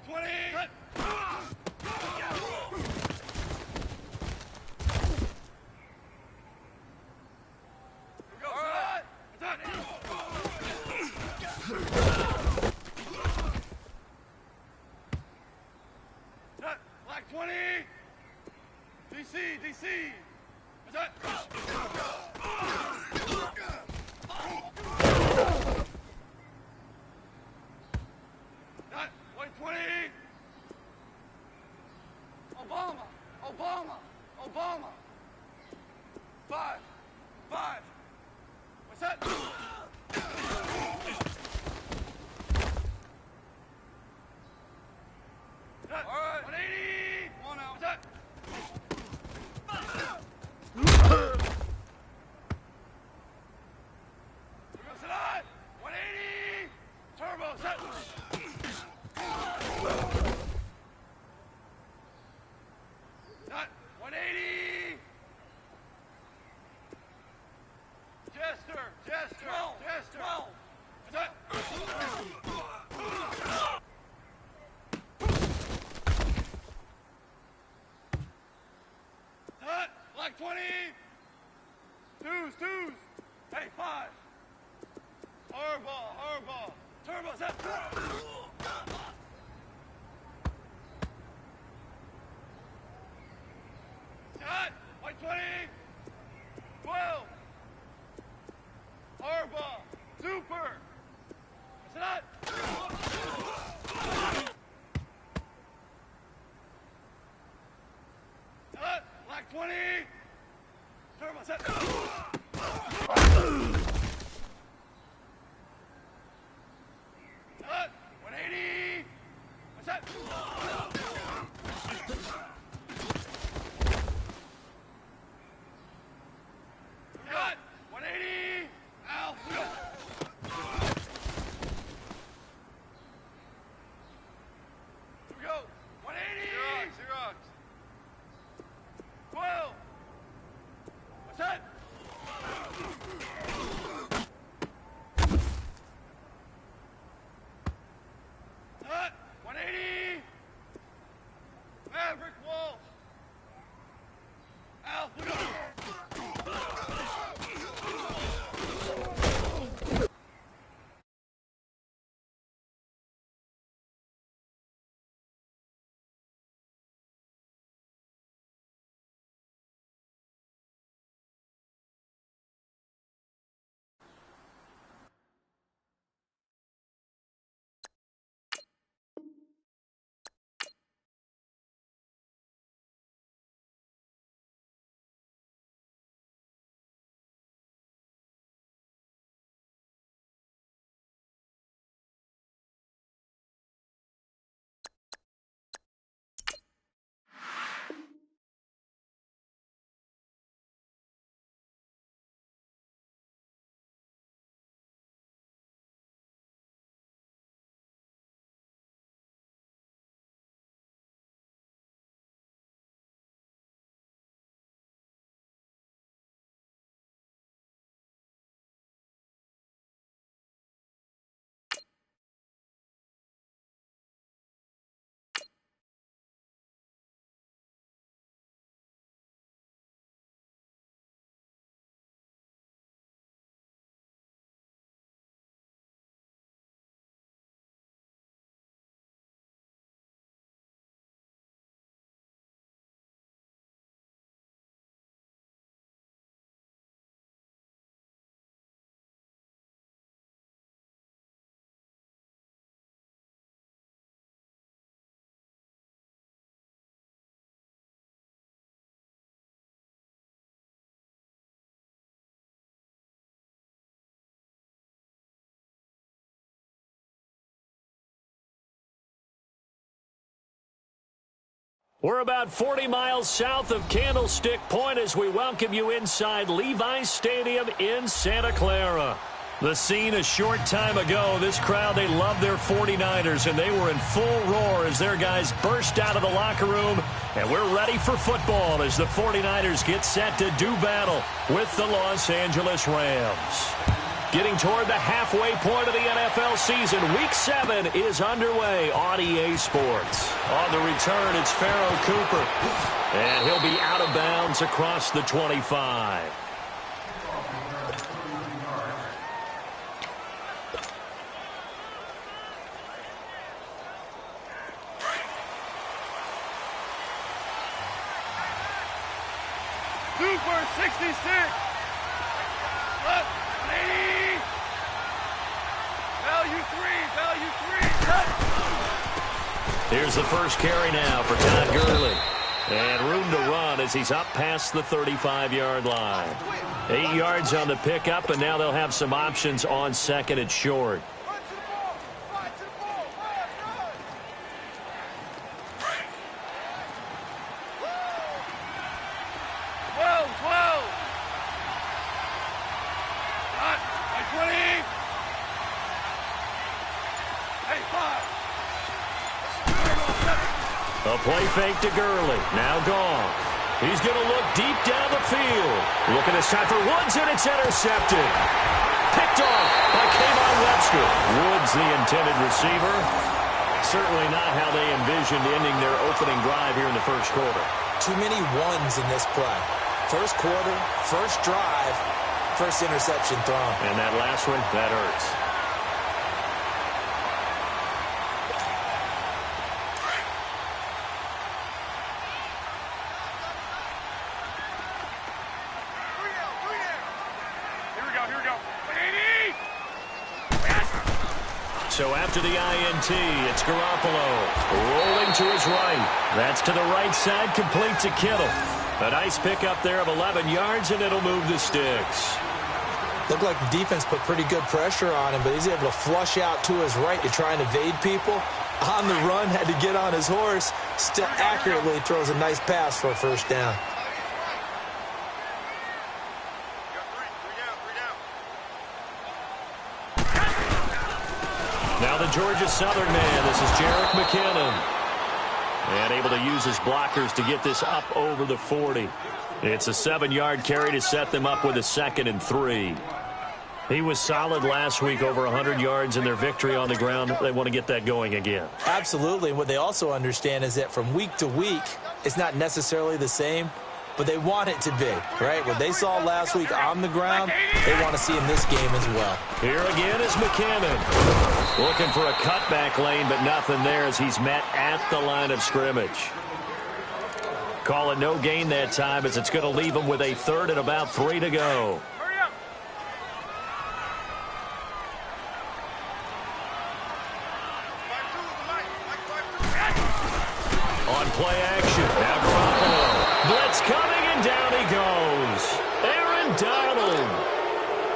White 20. Black 20. DC. White 20. Obama. 5. What's that? All right. 180. One out. What's that? Here goes it. 180. Turbo. Set. 180. Jester. 12. What's that? Black 20. Twos. Hey, 5. Hardball. Turbo set. Shot. White 20. 12. Hardball. Super. What's that? Black 20. Turbo set. 180. What's that? 180. Out. Here we go. 180. Xerox. 12. What's that? 180. Maverick Walsh. Alpha. We're about 40 miles south of Candlestick Point as we welcome you inside Levi's Stadium in Santa Clara. The scene a short time ago, this crowd, they love their 49ers, and they were in full roar as their guys burst out of the locker room. And we're ready for football as the 49ers get set to do battle with the Los Angeles Rams. Getting toward the halfway point of the NFL season. Week 7 is underway on EA Sports. On the return, it's Pharaoh Cooper. And he'll be out of bounds across the 25. Super 66. Left, 80. Value 3. Cut. Here's the first carry now for Todd Gurley. And room to run as he's up past the 35-yard line. 8 yards on the pickup, and now they'll have some options on second and short. A play fake to Gurley. Now gone. He's going to look deep down the field. Looking this time for Woods, and it's intercepted. Picked off by Kayvon Webster. Woods, the intended receiver. Certainly not how they envisioned ending their opening drive here in the first quarter. Too many ones in this play. First quarter, first drive, first interception thrown. And that last one, that hurts. So after the INT, it's Garoppolo rolling to his right. That's to the right side, complete to Kittle. A nice pickup there of 11 yards, and it'll move the sticks. Looked like the defense put pretty good pressure on him, but he's able to flush out to his right to try and evade people. On the run, had to get on his horse. Still accurately throws a nice pass for a first down. Now the Georgia Southern man, this is Jerick McKinnon. And able to use his blockers to get this up over the 40. It's a 7-yard carry to set them up with a 2nd and 3. He was solid last week, over 100 yards in their victory on the ground. They want to get that going again. Absolutely. And what they also understand is that from week to week, it's not necessarily the same, but they want it to be, right? What they saw last week on the ground, they want to see in this game as well. Here again is McKinnon. Looking for a cutback lane, but nothing there as he's met at the line of scrimmage. Call it no gain that time as it's going to leave him with a 3rd and about 3 to go. On play action, now Garoppolo. Blitz coming, and down he goes. Aaron Donald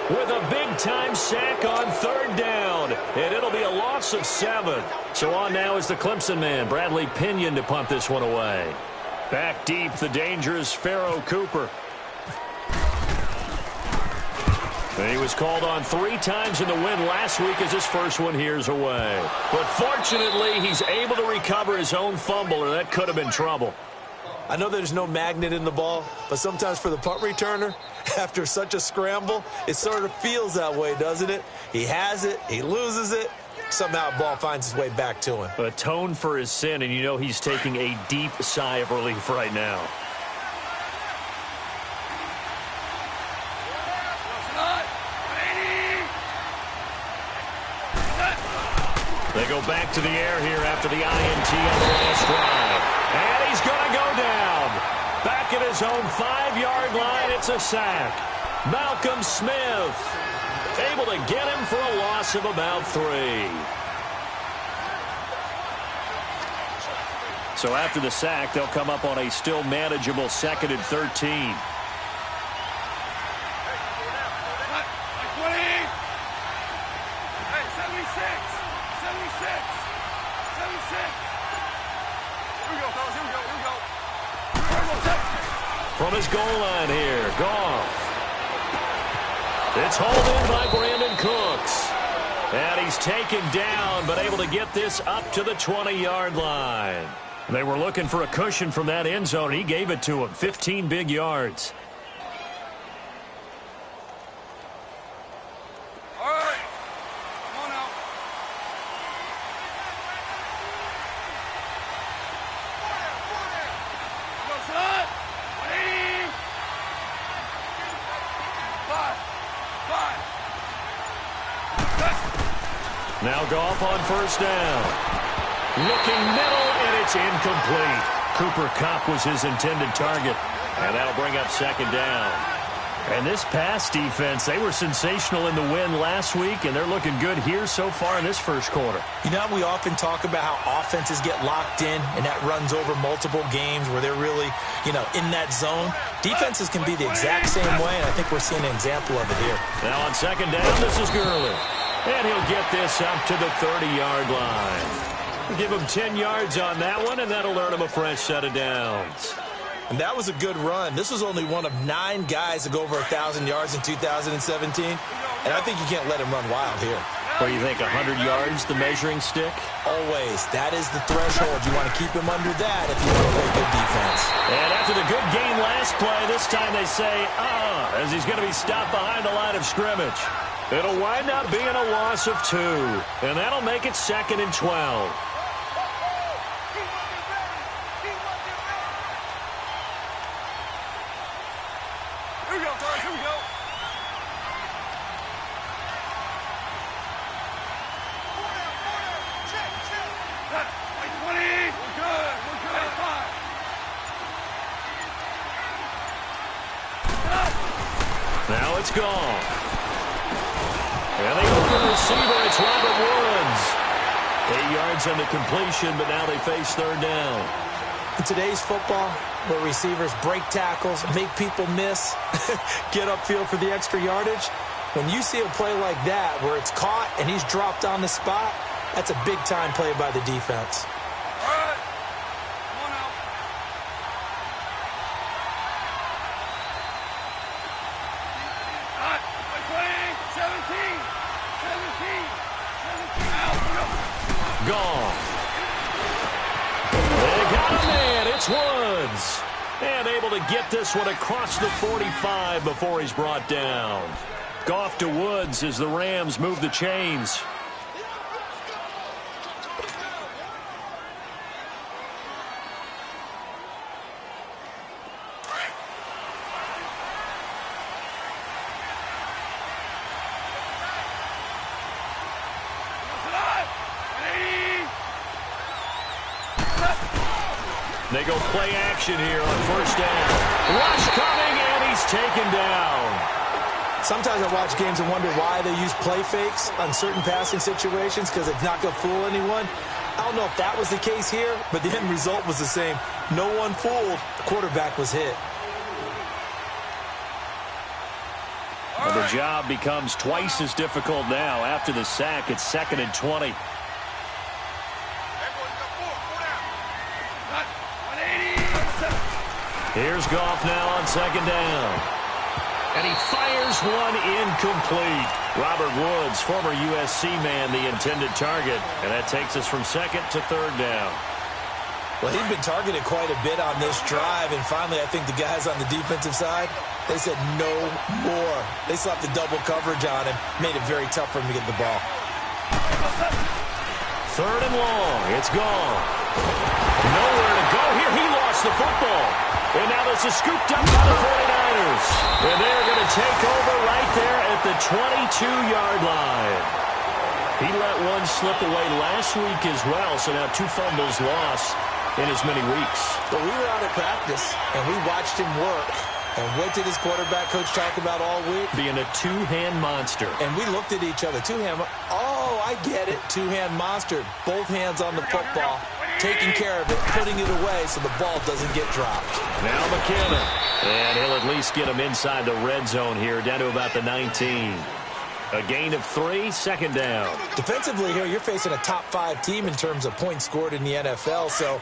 with a big-time sack on 3rd down. And it'll be a loss of 7. So on now is the Clemson man, Bradley Pinion, to punt this one away. Back deep, the dangerous Pharaoh Cooper. And he was called on 3 times in the win last week as his first one here's away. But fortunately, he's able to recover his own fumble, or that could have been trouble. I know there's no magnet in the ball, but sometimes for the punt returner, after such a scramble, it sort of feels that way, doesn't it? He has it, he loses it, somehow the ball finds its way back to him. Atone for his sin, and you know he's taking a deep sigh of relief right now. They go back to the air here after the INT on the last drive. And he's going to go down. Back at his own 5-yard line, it's a sack. Malcolm Smith able to get him for a loss of about 3. So after the sack, they'll come up on a still manageable 2nd and 13. From his goal line here, Goff. It's hauled in by Brandon Cooks. And he's taken down, but able to get this up to the 20-yard line. They were looking for a cushion from that end zone, and he gave it to him. 15 big yards. Now Goff on first down. Looking middle, and it's incomplete. Cooper Kupp was his intended target, and that'll bring up second down. And this pass defense, they were sensational in the win last week, and they're looking good here so far in this first quarter. You know, we often talk about how offenses get locked in, and that runs over multiple games where they're really, in that zone. Defenses can be the exact same way, and I think we're seeing an example of it here. Now on second down, this is Gurley. And he'll get this up to the 30-yard line. Give him 10 yards on that one, and that'll earn him a fresh set of downs. And that was a good run. This was only one of 9 guys to go over 1,000 yards in 2017. And I think you can't let him run wild here. What do you think, 100 yards, the measuring stick? Always. That is the threshold. You want to keep him under that if you want to play good defense. And after the good game last play, this time they say, as he's going to be stopped behind the line of scrimmage. It'll wind up being a loss of 2. And that'll make it 2nd and 12. Now it's gone. And the open receiver, it's Robert Woods. 8 yards on the completion, but now they face third down. In today's football, where receivers break tackles, make people miss, get upfield for the extra yardage, when you see a play like that where it's caught and he's dropped on the spot, that's a big-time play by the defense. Gone. They got him, and it's Woods. And able to get this one across the 45 before he's brought down. Goff to Woods as the Rams move the chains. They go play action here on first down. Rush coming, and he's taken down. Sometimes I watch games and wonder why they use play fakes on certain passing situations because it's not going to fool anyone. I don't know if that was the case here, but the end result was the same. No one fooled. The quarterback was hit. Well, the job becomes twice as difficult now. After the sack, it's 2nd and 20. Here's Goff now on second down. And he fires one incomplete. Robert Woods, former USC man, the intended target. And that takes us from 2nd to 3rd down. Well, he'd been targeted quite a bit on this drive. And finally, I think the guys on the defensive side, they said no more. They slapped the double coverage on him. Made it very tough for him to get the ball. 3rd and long. It's gone. Nowhere to go here. He lost the football. And now this is scooped up by the 49ers. And they're going to take over right there at the 22-yard line. He let one slip away last week as well, so now 2 fumbles lost in as many weeks. But we were out at practice, and we watched him work. And what did his quarterback coach talk about all week? Being a 2-hand monster. And we looked at each other. 2-hand. Oh, I get it. 2-hand monster. Both hands on the football. Taking care of it, putting it away so the ball doesn't get dropped. Now McKinnon. And he'll at least get him inside the red zone here, down to about the 19. A gain of 3, 2nd down. Defensively here, you're facing a top 5 team in terms of points scored in the NFL. So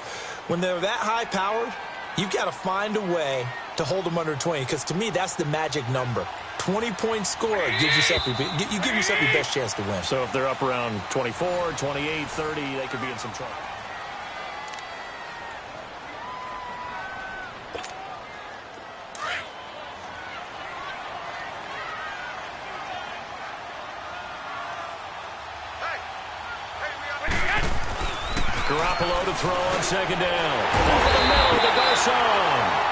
when they're that high-powered, you've got to find a way to hold them under 20, because to me, that's the magic number. 20 points scored gives yourself you give yourself your best chance to win. So if they're up around 24, 28, 30, they could be in some trouble. Garoppolo to throw on 2nd down. Over the middle to Garcon.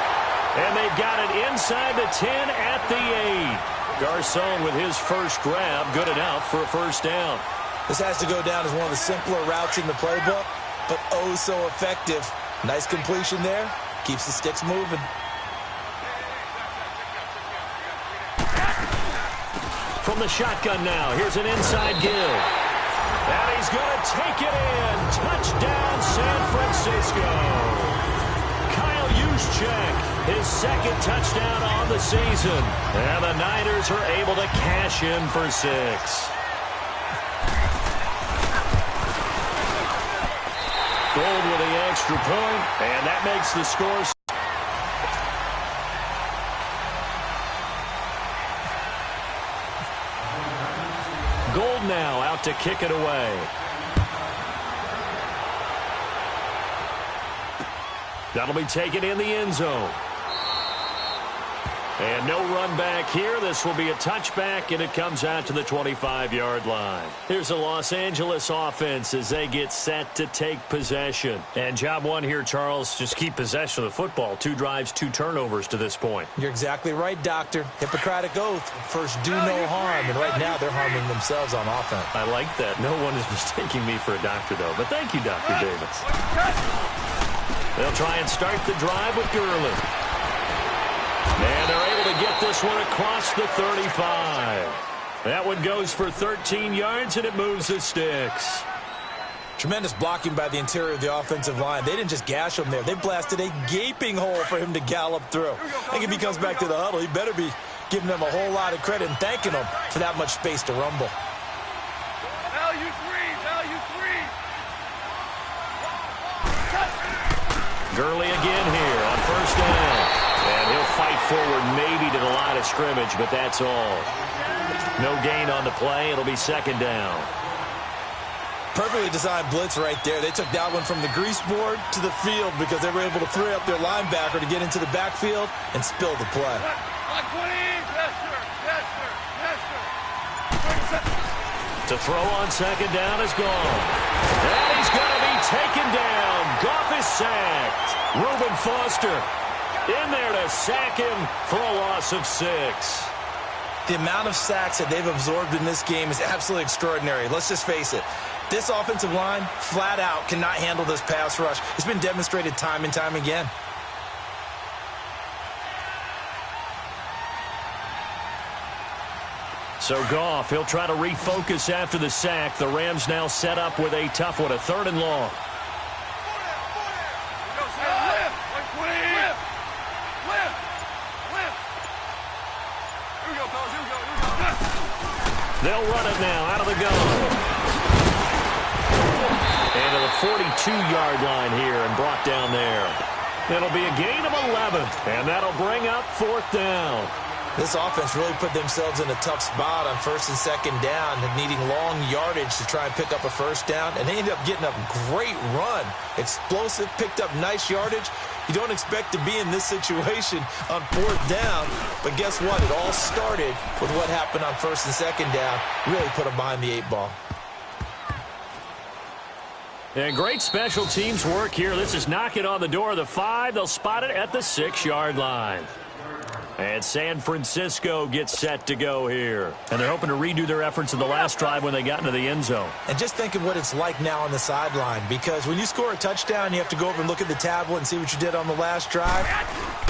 And they've got it inside the 10 at the 8. Garcon with his first grab, good enough for a first down. This has to go down as one of the simpler routes in the playbook, but oh so effective. Nice completion there. Keeps the sticks moving. From the shotgun now, here's an inside give. And he's going to take it in. Touchdown, San Francisco. Kyle Juszczyk, his second touchdown on the season. And the Niners are able to cash in for 6. Gold with the extra point, and that makes the score. Gold now out to kick it away. That'll be taken in the end zone. And no run back here. This will be a touchback, and it comes out to the 25-yard line. Here's the Los Angeles offense as they get set to take possession. And job one here, Charles, just keep possession of the football. 2 drives, 2 turnovers to this point. You're exactly right, Doctor. Hippocratic oath. First, do no harm. And right now, they're harming themselves on offense. I like that. No one is mistaking me for a doctor, though. But thank you, Dr. Davis. They'll try and start the drive with Gurley. And they're able to get this one across the 35. That one goes for 13 yards, and it moves the sticks. Tremendous blocking by the interior of the offensive line. They didn't just gash him there. They blasted a gaping hole for him to gallop through. I think if he comes back to the huddle, he better be giving them a whole lot of credit and thanking them for that much space to rumble. Value 3. Gurley again here on first down. And he'll fight forward maybe to the line of scrimmage, but that's all. No gain on the play. It'll be second down. Perfectly designed blitz right there. They took that one from the grease board to the field because they were able to free up their linebacker to get into the backfield and spill the play. Like 20. Yes, sir. Yes, sir. Yes, sir. To throw on second down is gone. And he's going to be taken down. Goff is sacked. Reuben Foster in there to sack him for a loss of 6. The amount of sacks that they've absorbed in this game is absolutely extraordinary. Let's just face it. This offensive line, flat out, cannot handle this pass rush. It's been demonstrated time and time again. So Goff, he'll try to refocus after the sack. The Rams now set up with a tough one, a 3rd and long. They'll run it now out of the gun. And to the 42-yard line here and brought down there. It'll be a gain of 11, and that'll bring up 4th down. This offense really put themselves in a tough spot on 1st and 2nd down, needing long yardage to try and pick up a 1st down, and they ended up getting a great run. Explosive, picked up nice yardage. You don't expect to be in this situation on 4th down, but guess what? It all started with what happened on 1st and 2nd down. Really put them behind the 8 ball. And great special teams work here. This is knocking on the door of the 5. They'll spot it at the 6-yard line. And San Francisco gets set to go here. And they're hoping to redo their efforts in the last drive when they got into the end zone. And just think of what it's like now on the sideline, because when you score a touchdown, you have to go over and look at the tablet and see what you did on the last drive.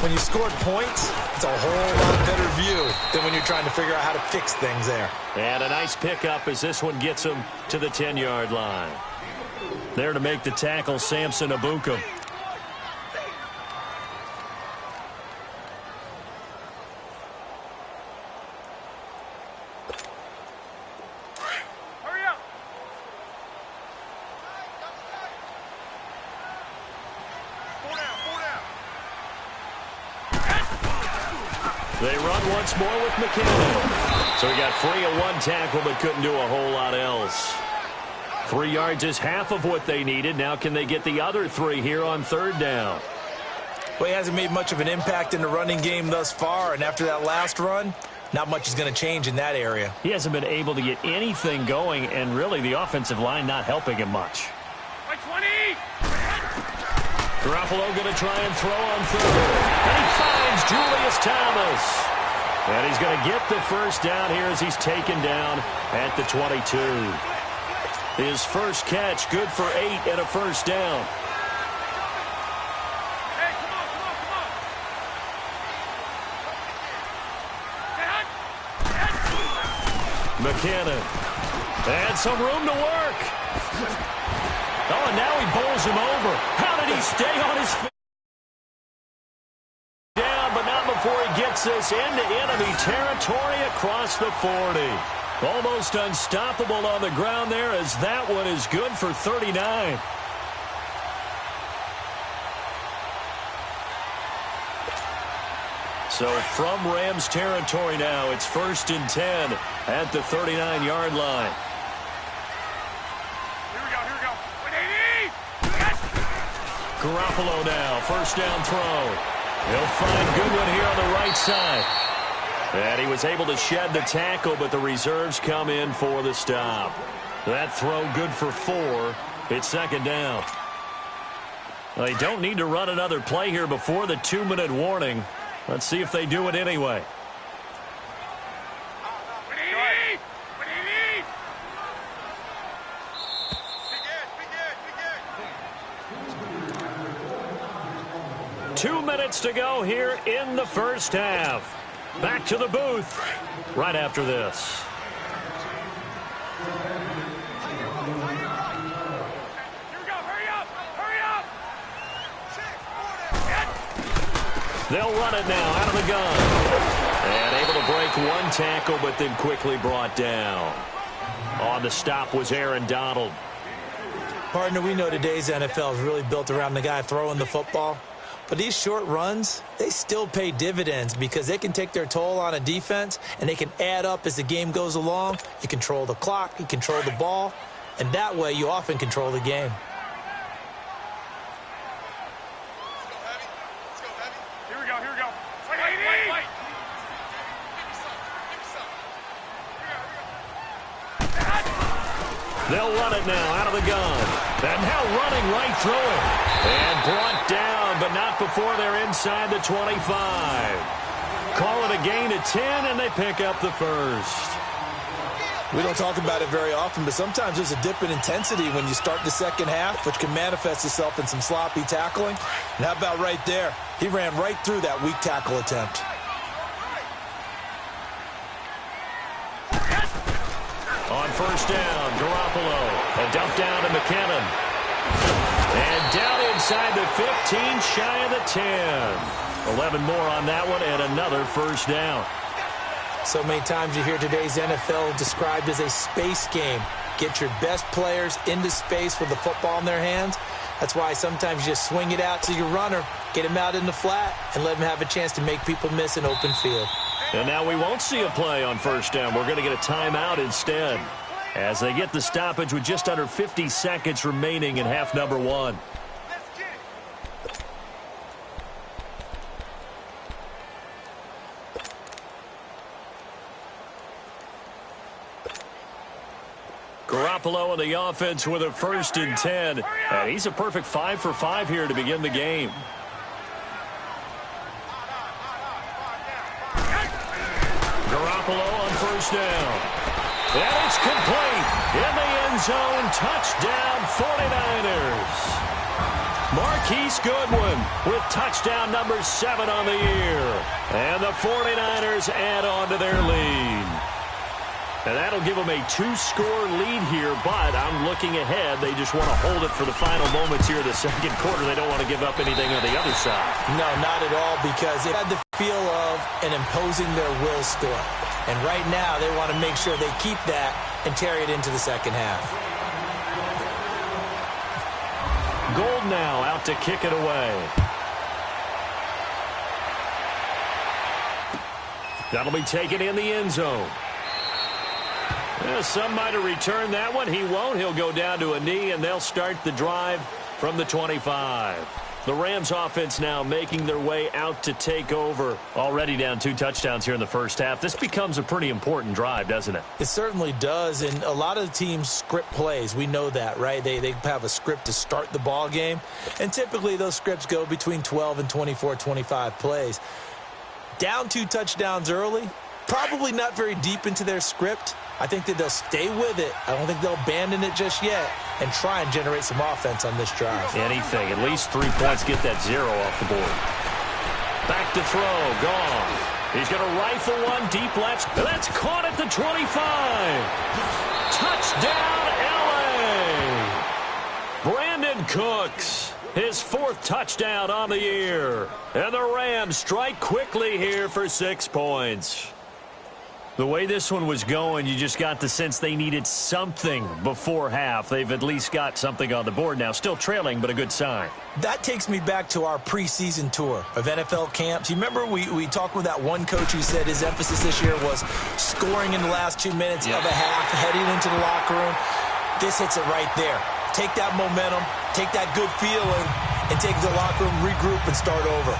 When you scored points, it's a whole lot better view than when you're trying to figure out how to fix things there. And a nice pickup as this one gets them to the 10-yard line. There to make the tackle, Samson Ebukam. They run once more with McKinnon. So he got free of 1 tackle but couldn't do a whole lot else. 3 yards is half of what they needed. Now can they get the other 3 here on 3rd down? Well, he hasn't made much of an impact in the running game thus far, and after that last run, not much is going to change in that area. He hasn't been able to get anything going, and really the offensive line not helping him much. By 20. Garoppolo going to try and throw on 3rd. And he finds Julius Thomas. And he's going to get the 1st down here as he's taken down at the 22. His first catch, good for 8 and a first down. Hey, come on, come on, come on. McKinnon. And some room to work. Oh, and now he bowls him over. How did he stay on his feet? Down, but not before he gets this into enemy territory across the 40. Almost unstoppable on the ground there, as that one is good for 39. So from Rams territory now, it's 1st and 10 at the 39-yard line. Here we go. 180! Yes! Garoppolo now, first down throw. He'll find Goodwin here on the right side. And he was able to shed the tackle, but the reserves come in for the stop. That throw good for 4. It's 2nd down. They don't need to run another play here before the 2-minute warning. Let's see if they do it anyway. 180! 180! 2 minutes to go here in the first half. Back to the booth right after this. Here we go, hurry up! They'll run it now out of the gun. And able to break one tackle, but then quickly brought down. On the stop was Aaron Donald. Partner, we know today's NFL is really built around the guy throwing the football. But these short runs, they still pay dividends because they can take their toll on a defense and they can add up as the game goes along. You control the clock, you control the ball, and that way you often control the game. Here we go. 180! They'll run it now out of the gun. And now running right through it. And brought down, but not before they're inside the 25. Call it a gain of 10, and they pick up the first. We don't talk about it very often, but sometimes there's a dip in intensity when you start the second half, which can manifest itself in some sloppy tackling. And how about right there? He ran right through that weak tackle attempt. On first down, Garoppolo. A dump down to McKinnon. And down inside the 15, shy of the 10. 11 more on that one, and another first down. So many times you hear today's NFL described as a space game. Get your best players into space with the football in their hands. That's why sometimes you just swing it out to your runner, get him out in the flat, and let him have a chance to make people miss an open field. And now we won't see a play on first down. We're going to get a timeout instead, as they get the stoppage with just under 50 seconds remaining in half number 1. Garoppolo and the offense with a 1st and 10. And he's a perfect 5 for 5 here to begin the game. Garoppolo on first down. And it's complete. In the end zone, touchdown 49ers. Marquise Goodwin with touchdown number 7 on the year. And the 49ers add on to their lead. And that'll give them a 2-score lead here, but I'm looking ahead. They just want to hold it for the final moments here of the second quarter. They don't want to give up anything on the other side. No, not at all, because it had the feel of an imposing their will score. And right now, they want to make sure they keep that and carry it into the second half. Gold now out to kick it away. That'll be taken in the end zone. Yeah, some might have returned that one. He won't. He'll go down to a knee, and they'll start the drive from the 25. The Rams offense now making their way out to take over. Already down 2 touchdowns here in the first half. This becomes a pretty important drive, doesn't it? It certainly does, and a lot of teams script plays. We know that, right? They have a script to start the ball game, and typically those scripts go between 12 and 24, 25 plays. Down 2 touchdowns early, probably not very deep into their script. I think that they'll stay with it. I don't think they'll abandon it just yet and try and generate some offense on this drive. Anything. At least 3 points. Get that 0 off the board. Back to throw. Gone. He's going to rifle one deep left. That's caught at the 25. Touchdown, L.A. Brandon Cooks. His 4th touchdown on the year. And the Rams strike quickly here for 6 points. The way this one was going, you just got the sense they needed something before half. They've at least got something on the board now. Still trailing, but a good sign. That takes me back to our preseason tour of NFL camps. You remember we talked with that one coach who said his emphasis this year was scoring in the last 2 minutes of a half, heading into the locker room. This hits it right there. Take that momentum, take that good feeling, and take it to the locker room, regroup, and start over.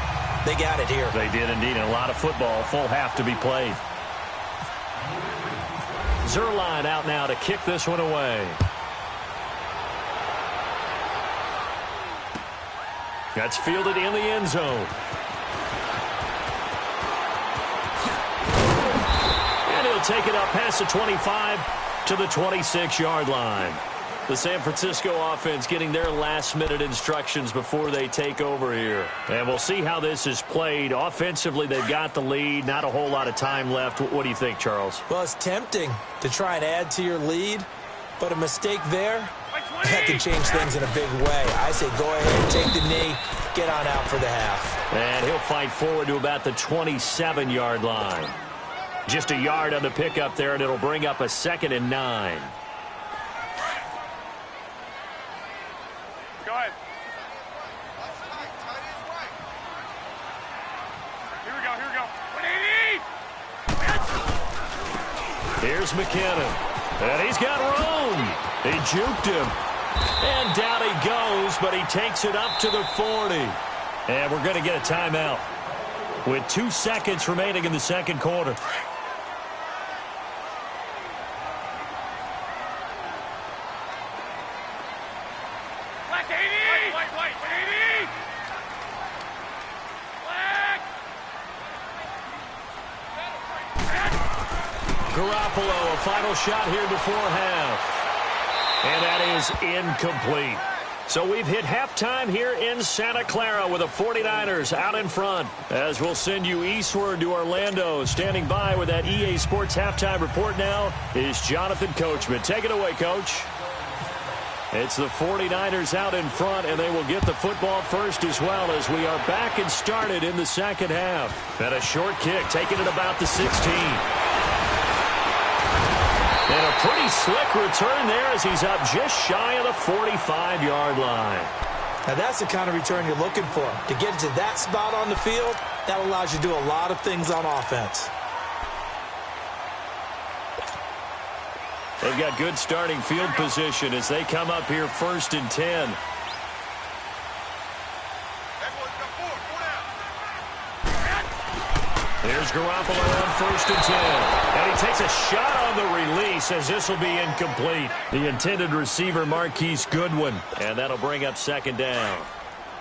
They got it here. They did indeed. And a lot of football, full half to be played. Zerline out now to kick this one away. That's fielded in the end zone. And he'll take it up past the 25 to the 26-yard line. The San Francisco offense getting their last-minute instructions before they take over here. And we'll see how this is played. Offensively, they've got the lead. Not a whole lot of time left. What do you think, Charles? Well, it's tempting to try and add to your lead, but a mistake there, that can change things in a big way. I say go ahead, take the knee, get on out for the half. And he'll fight forward to about the 27-yard line. Just a yard on the pickup there, and it'll bring up a 2nd and 9. Go ahead. Here we go, here we go. 180! Here's McKinnon. And he's got room. He juked him. And down he goes, but he takes it up to the 40. And we're going to get a timeout with 2 seconds remaining in the second quarter. Garoppolo, a final shot here before half. And that is incomplete. So we've hit halftime here in Santa Clara with the 49ers out in front. As we'll send you eastward to Orlando. Standing by with that EA Sports halftime report now is Jonathan Coachman. Take it away, Coach. It's the 49ers out in front, and they will get the football first as well as we are back and started in the second half. And a short kick, taking it about the 16. And a pretty slick return there as he's up just shy of the 45-yard line. Now that's the kind of return you're looking for. To get to that spot on the field, that allows you to do a lot of things on offense. They've got good starting field position as they come up here 1st and 10. Here's Garoppolo on 1st and 10. And he takes a shot on the release as this will be incomplete. The intended receiver, Marquise Goodwin. And that'll bring up 2nd down.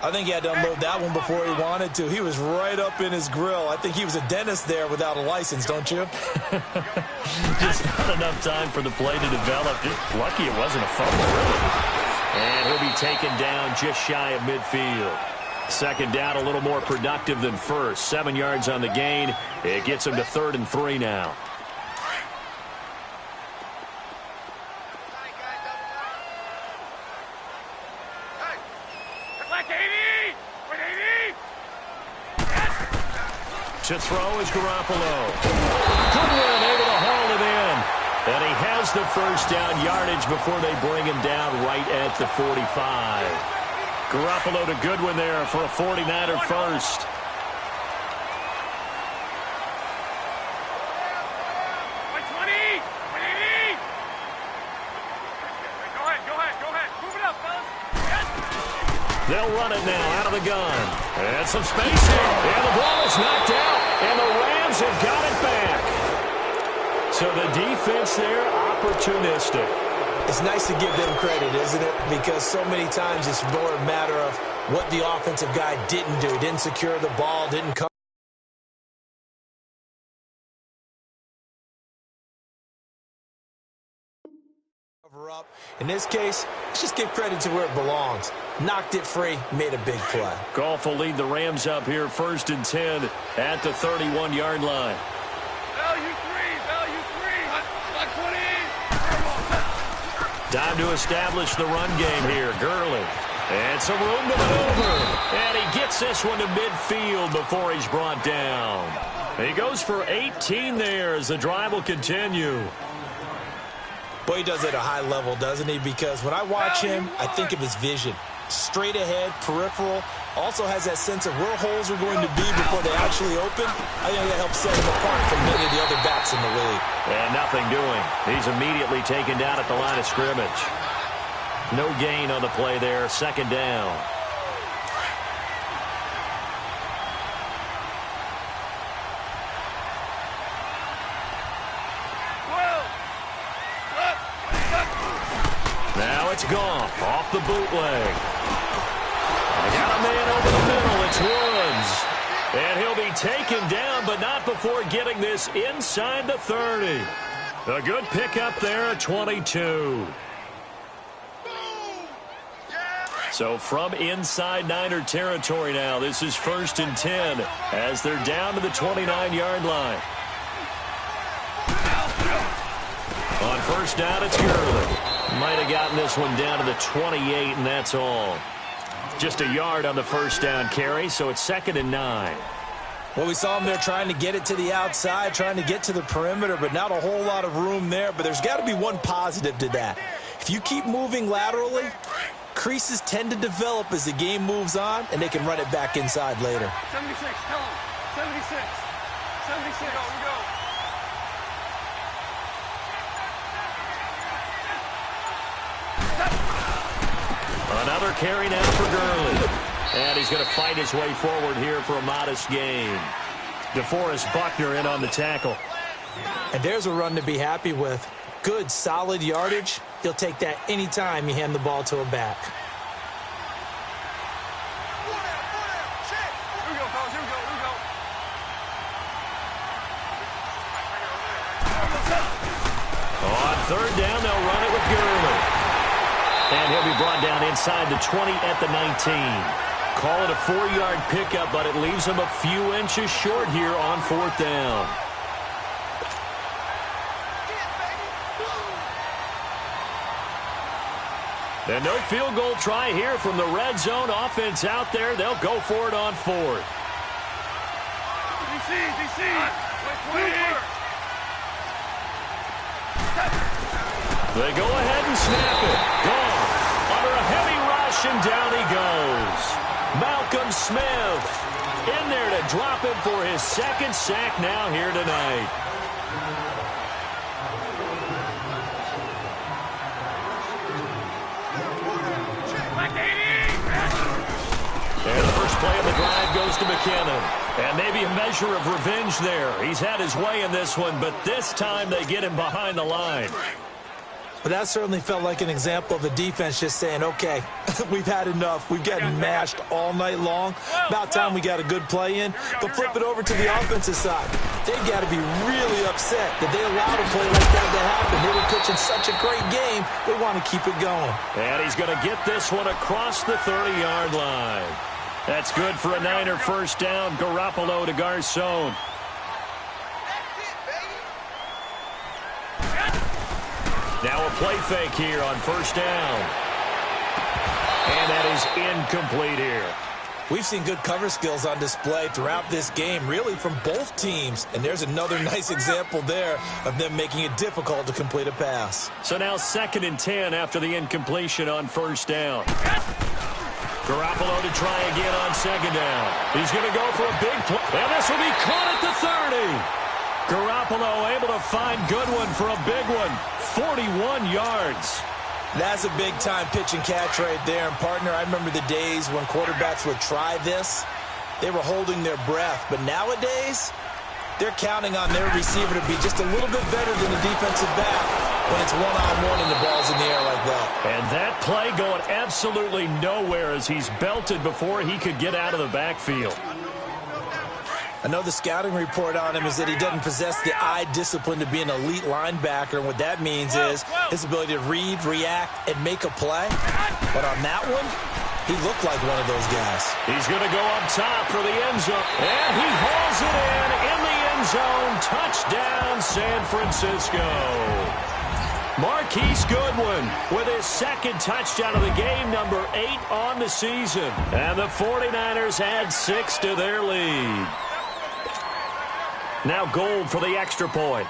I think he had to unload that one before he wanted to. He was right up in his grill. I think he was a dentist there without a license, don't you? Just not enough time for the play to develop. Just lucky it wasn't a fumble, really. And he'll be taken down just shy of midfield. 2nd down, a little more productive than first. 7 yards on the gain. It gets him to 3rd and 3 now. To throw is Garoppolo. Goodwin able to haul it in. And he has the first down yardage before they bring him down right at the 45. Garoppolo to Goodwin there for a 49er first. They'll run it now out of the gun. And some spacing. And the ball is knocked out. And the Rams have got it back. So the defense there, opportunistic. It's nice to give them credit, isn't it? Because so many times it's more a matter of what the offensive guy didn't do. Didn't secure the ball, didn't cover. cover up. In this case, let's just give credit to where it belongs. Knocked it free, made a big play. Goff will lead the Rams up here 1st and 10 at the 31-yard line. Value three. Hot 20. Time to establish the run game here. Gurley. And some room to maneuver. And he gets this one to midfield before he's brought down. He goes for 18 there as the drive will continue. Boy, he does it at a high level, doesn't he? Because when I watch him, I think of his vision. Straight ahead, peripheral. Also has that sense of where holes are going to be before they actually open. I think that helps set him apart from many of the other backs in the league. And nothing doing. He's immediately taken down at the line of scrimmage. No gain on the play there. 2nd down. Now it's Goff off the bootleg. I got a man over the middle. It's Woods. And he'll be taken down, but not before getting this inside the 30. A good pickup there at 22. So from inside Niner territory now, this is 1st and 10 as they're down to the 29-yard line. On 1st down, it's Gurley. Might have gotten this one down to the 28, and that's all. Just a yard on the 1st down carry, so it's 2nd and 9. Well, we saw him there trying to get it to the outside, trying to get to the perimeter, but not a whole lot of room there. But there's got to be one positive to that. If you keep moving laterally, creases tend to develop as the game moves on, and they can run it back inside later. 76, tell him. 76. 76. We go. Another carry now for Gurley. And he's going to fight his way forward here for a modest gain. DeForest Buckner in on the tackle. And there's a run to be happy with. Good, solid yardage. He'll take that anytime you hand the ball to a back. Here we go, fellas. Here we go. On 3rd down, they'll run it with Gurley. And he'll be brought down inside the 20 at the 19. Call it a 4-yard pickup, but it leaves him a few inches short here on 4th down. And no field goal try here from the red zone offense out there. They'll go for it on 4th. DC. They go ahead and snap it. Gone. Under a heavy rush, and down he goes. Malcolm Smith in there to drop him for his 2nd sack now here tonight. And the first play of the drive goes to McKinnon. And maybe a measure of revenge there. He's had his way in this one, but this time they get him behind the line. But that certainly felt like an example of the defense just saying, okay, we've had enough. We've gotten mashed all night long. About time we got a good play in. But flip it over to the offensive side. They've got to be really upset that they allowed a play like that to happen. They were pitching such a great game. They want to keep it going. And he's going to get this one across the 30-yard line. That's good for a Niner 1st down. Garoppolo to Garcon. Now a play fake here on 1st down. And that is incomplete here. We've seen good cover skills on display throughout this game, really from both teams. And there's another nice example there of them making it difficult to complete a pass. So now 2nd and 10 after the incompletion on 1st down. Garoppolo to try again on 2nd down. He's going to go for a big play. And this will be caught at the 30. Garoppolo able to find Goodwin for a big one. 41 yards. That's a big-time pitch and catch right there. And, partner, I remember the days when quarterbacks would try this. They were holding their breath. But nowadays, they're counting on their receiver to be just a little bit better than the defensive back when it's one-on-one and the ball's in the air like that. And that play going absolutely nowhere as he's belted before he could get out of the backfield. I know the scouting report on him is that he doesn't possess the eye discipline to be an elite linebacker. And what that means is his ability to read, react, and make a play. But on that one, he looked like one of those guys. He's going to go up top for the end zone. And he hauls it in the end zone. Touchdown, San Francisco. Marquise Goodwin with his second touchdown of the game, number 8 on the season. And the 49ers add 6 to their lead. Now Gold for the extra point.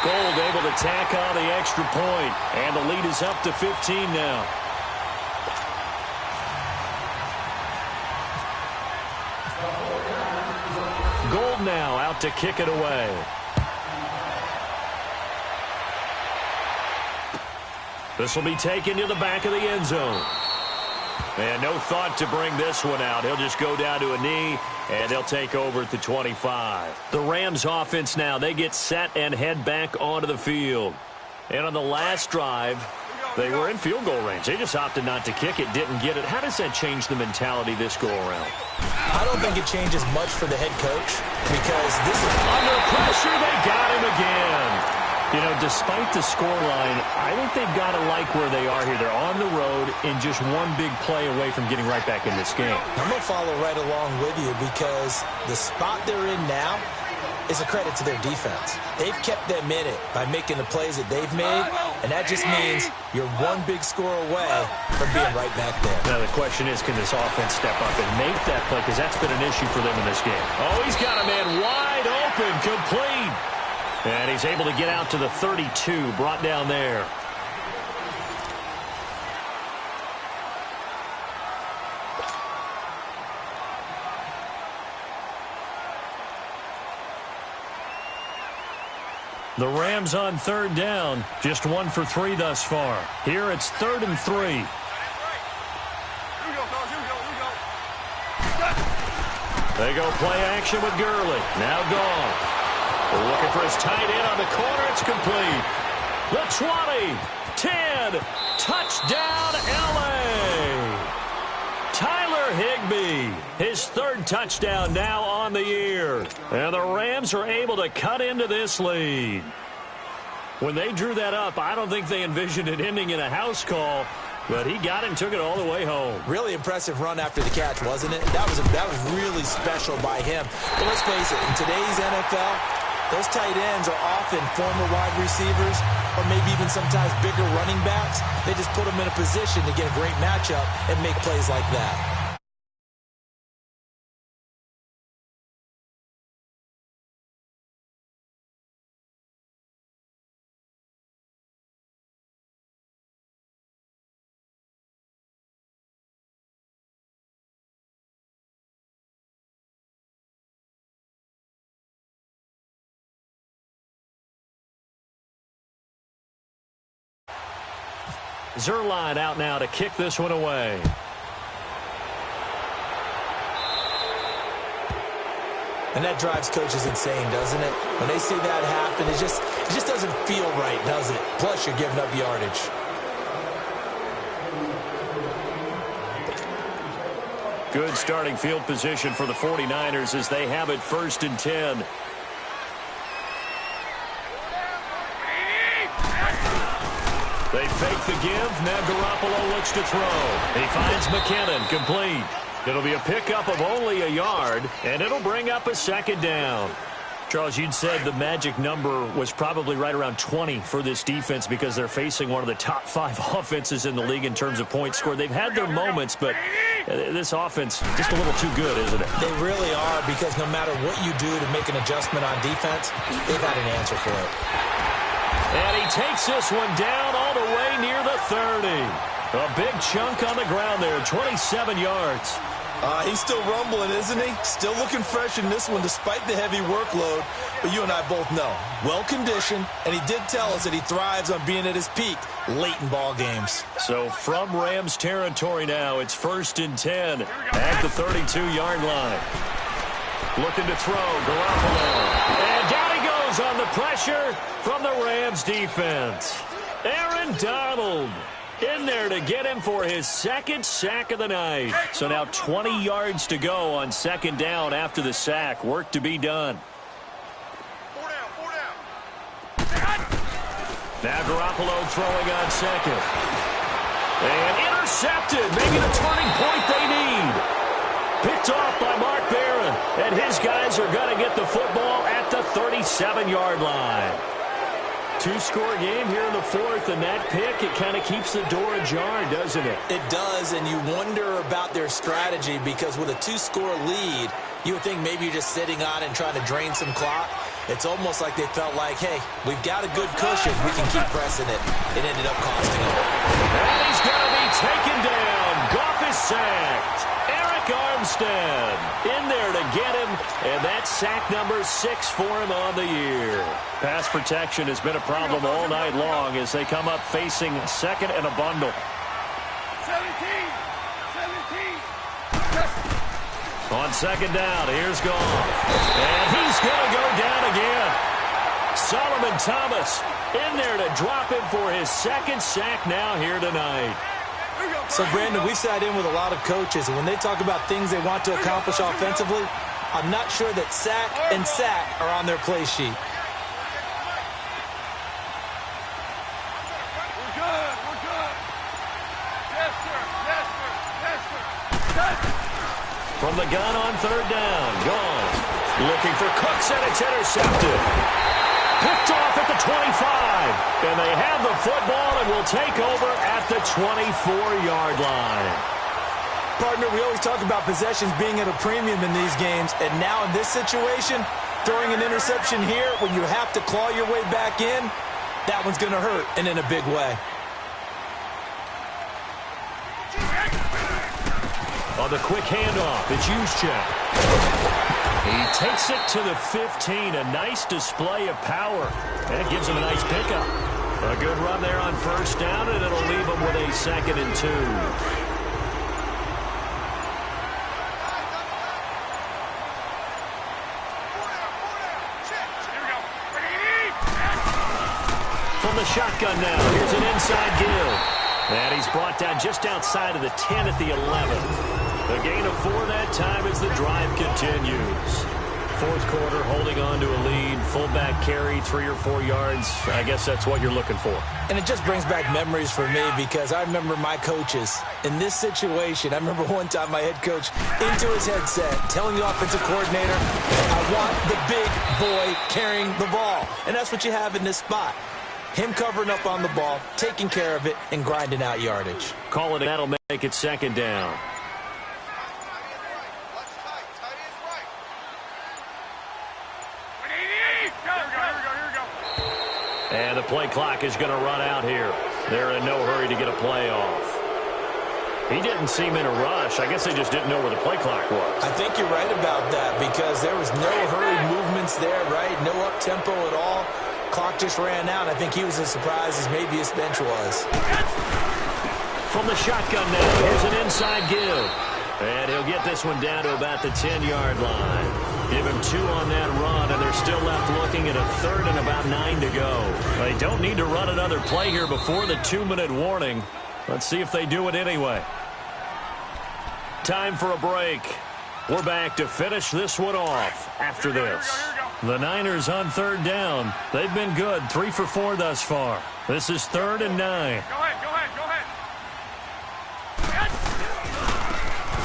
Gold able to tack on the extra point, and the lead is up to 15 now. Gold now out to kick it away. This will be taken to the back of the end zone. And no thought to bring this one out. He'll just go down to a knee, and they'll take over at the 25. The Rams offense now, they get set and head back onto the field. And on the last drive, they were in field goal range. They just opted not to kick it, didn't get it. How does that change the mentality this go-around? I don't think it changes much for the head coach because this is... Under pressure, they got him again. You know, despite the scoreline, I think they've got to like where they are here. They're on the road and just one big play away from getting right back in this game. I'm going to follow right along with you because the spot they're in now is a credit to their defense. They've kept them in it by making the plays that they've made, and that just means you're one big score away from being right back there. Now, the question is, can this offense step up and make that play? Because that's been an issue for them in this game. Oh, he's got a man wide open, complete. And he's able to get out to the 32, brought down there. The Rams on third down, just 1 for 3 thus far. Here it's 3rd and 3. They go play action with Gurley. Now gone. Looking for his tight end on the corner. It's complete. The 20, 10, touchdown L.A. Tyler Higbee, his 3rd touchdown now on the year. And the Rams are able to cut into this lead. When they drew that up, I don't think they envisioned it ending in a house call. But he got it and took it all the way home. Really impressive run after the catch, wasn't it? That was really special by him. But let's face it, in today's NFL, those tight ends are often former wide receivers or maybe even sometimes bigger running backs. They just put them in a position to get a great matchup and make plays like that. Zuerlein out now to kick this one away. And that drives coaches insane, doesn't it? When they see that happen, it just doesn't feel right, does it? Plus, you're giving up yardage. Good starting field position for the 49ers as they have it 1st and 10. They fake the give. Now Garoppolo looks to throw. He finds McKinnon, complete. It'll be a pickup of only a yard, and it'll bring up a 2nd down. Charles, you'd said the magic number was probably right around 20 for this defense because they're facing one of the top 5 offenses in the league in terms of points scored. They've had their moments, but this offense just a little too good, isn't it? They really are because no matter what you do to make an adjustment on defense, they've had an answer for it. And he takes this one down all the way near the 30. A big chunk on the ground there, 27 yards. He's still rumbling, isn't he? Still looking fresh in this one despite the heavy workload. But you and I both know, well-conditioned, and he did tell us that he thrives on being at his peak late in ball games. So from Rams territory now, it's 1st and 10 at the 32-yard line. Looking to throw, Garoppolo. And down he goes on the pressure from the Rams defense. Aaron Donald. in there to get him for his second sack of the night. So now 20 yards to go on second down after the sack. Work to be done. Now Garoppolo throwing on second. And intercepted, making a turning point they need. Picked off by Mark Barron. And his guys are going to get the football at the 37-yard line. Two-score game here in the fourth, and that pick, it kind of keeps the door ajar, doesn't it? It does, and you wonder about their strategy because with a two-score lead, you would think maybe you're just sitting on it and trying to drain some clock. It's almost like they felt like, hey, we've got a good cushion. We can keep pressing it. It ended up costing them. And he's going to be taken down. Goff is sacked. Eric Armstead in there to get him, and that's sack number 6 for him on the year. Pass protection has been a problem all night long as they come up facing second and a bundle. 17. On second down, here's Goff. And he's going to go down again. Solomon Thomas in there to drop him for his second sack now here tonight. So, Brandon, we sat in with a lot of coaches, and when they talk about things they want to accomplish offensively, I'm not sure that sack and sack are on their play sheet. We're good. Yes, sir. From the gun on third down, gone. Looking for Cooks, and it's intercepted. Picked off at the 25. And they have the football and will take over at the 24-yard line. Partner, we always talk about possessions being at a premium in these games, and now in this situation, throwing an interception here when you have to claw your way back in, that one's going to hurt, and in a big way. On the quick handoff, it's Juszczyk. He takes it to the 15. A nice display of power. And it gives him a nice pickup. A good run there on first down, and it'll leave him with a 2nd and 2. From the shotgun now, here's an inside give. And he's brought down just outside of the 10 at the 11. A gain of 4 that time as the drive continues. Fourth quarter, holding on to a lead. Fullback carry, 3 or 4 yards. I guess that's what you're looking for. And it just brings back memories for me because I remember my coaches in this situation. I remember one time my head coach into his headset telling the offensive coordinator, I want the big boy carrying the ball. And that's what you have in this spot. Him covering up on the ball, taking care of it, and grinding out yardage. Call it, that'll make it second down. And the play clock is going to run out here. They're in no hurry to get a play off. He didn't seem in a rush. I guess they just didn't know where the play clock was. I think you're right about that because there was no hurried movements there, right? No up-tempo at all. Clock just ran out. I think he was as surprised as maybe his bench was. From the shotgun now, here's an inside give. And he'll get this one down to about the 10-yard line. Give him 2 on that run, and they're still left looking at a 3rd and about 9 to go. They don't need to run another play here before the 2-minute warning. Let's see if they do it anyway. Time for a break. We're back to finish this one off after this. The Niners on third down. They've been good, 3 for 4 thus far. This is 3rd and 9. Go ahead.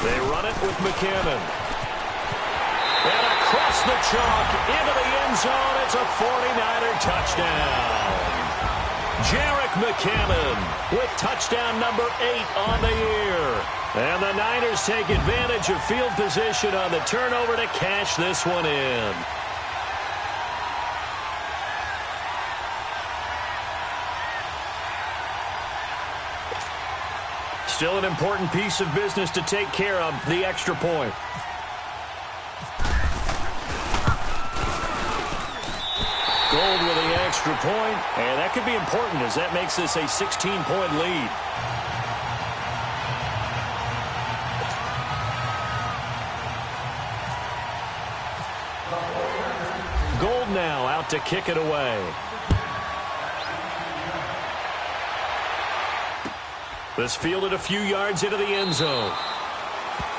They run it with McKinnon. And across the chalk, into the end zone, it's a 49er touchdown. Jerick McKinnon with touchdown number 8 on the year. And the Niners take advantage of field position on the turnover to cash this one in. Still an important piece of business to take care of, the extra point. Gold with the extra point, and that could be important as that makes this a 16-point lead. Gold now out to kick it away. This fielded a few yards into the end zone.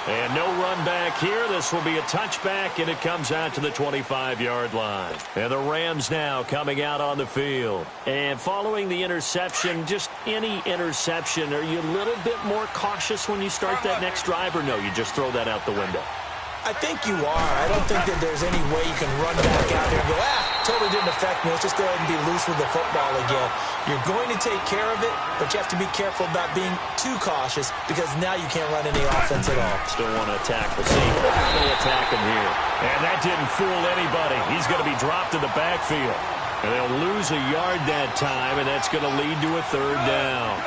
And no run back here. This will be a touchback, and it comes out to the 25-yard line. And the Rams now coming out on the field. And following the interception, just any interception, are you a little bit more cautious when you start that next drive, or no, you just throw that out the window? I think you are. I don't think that there's any way you can run back out there and go, totally didn't affect me. Let's just go ahead and be loose with the football again. You're going to take care of it, but you have to be careful about being too cautious because now you can't run any offense at all. Still want to attack the seam. They'll attack him here. And that didn't fool anybody. He's going to be dropped in the backfield. And they'll lose a yard that time, and that's going to lead to a third down.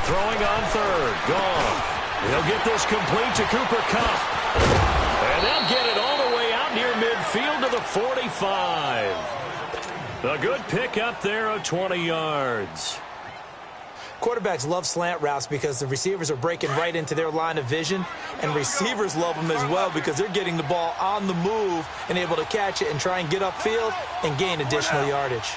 Throwing on third. Gone. He'll get this complete to Cooper Kupp. And they'll get it all the way out near midfield to the 45. A good pick up there of 20 yards. Quarterbacks love slant routes because the receivers are breaking right into their line of vision, and receivers love them as well because they're getting the ball on the move and able to catch it and try and get upfield and gain additional yardage.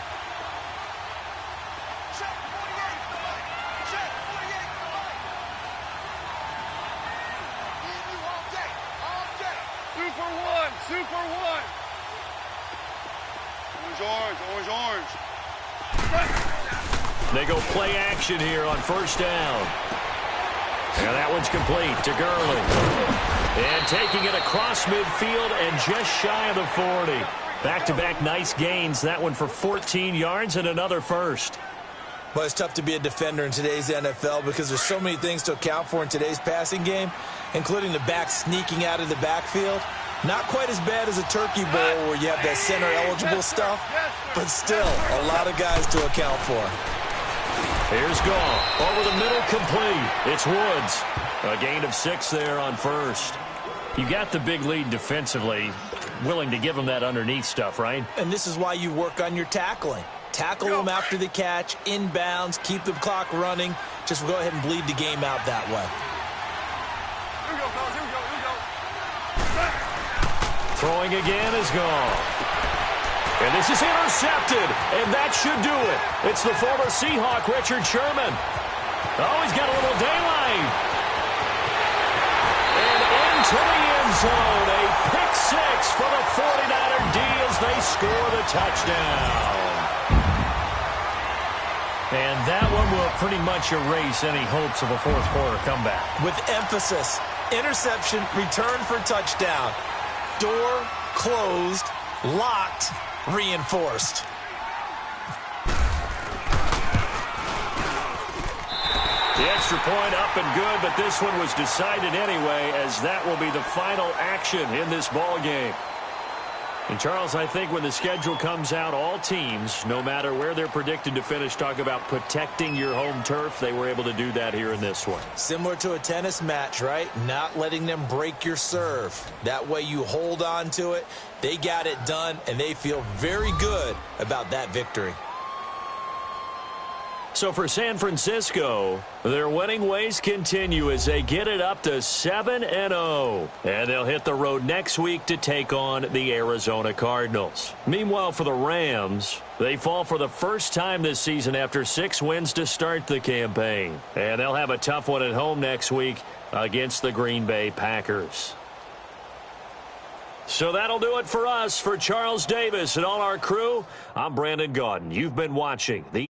They go play action here on first down. And that one's complete to Gurley. And taking it across midfield and just shy of the 40. Back-to-back nice gains. That one for 14 yards and another first. Well, it's tough to be a defender in today's NFL because there's so many things to account for in today's passing game, including the back sneaking out of the backfield. Not quite as bad as a turkey bowl where you have that center-eligible stuff, but still a lot of guys to account for. Here's Goff. Over the middle, complete. It's Woods. A gain of 6 there on first. You got the big lead defensively. Willing to give them that underneath stuff, right? And this is why you work on your tackling. Tackle them after the catch, inbounds, keep the clock running. Just go ahead and bleed the game out that way. Here we go, fellas. Here we go. Here we go. Throwing again is Goff. And this is intercepted, and that should do it. It's the former Seahawk, Richard Sherman. Oh, he's got a little daylight. And into the end zone, a pick 6 for the 49er D as they score the touchdown. And that one will pretty much erase any hopes of a fourth quarter comeback. With emphasis, interception, return for touchdown. Door closed, locked, reinforced. The extra point up and good, but this one was decided anyway, as that will be the final action in this ball game. And Charles, I think when the schedule comes out, all teams, no matter where they're predicted to finish, talk about protecting your home turf. They were able to do that here in this one. Similar to a tennis match, right? Not letting them break your serve. That way you hold on to it. They got it done, and they feel very good about that victory. So for San Francisco, their winning ways continue as they get it up to 7-0. And they'll hit the road next week to take on the Arizona Cardinals. Meanwhile, for the Rams, they fall for the first time this season after 6 wins to start the campaign. And they'll have a tough one at home next week against the Green Bay Packers. So that'll do it for us. For Charles Davis and all our crew, I'm Brandon Gaudin. You've been watching the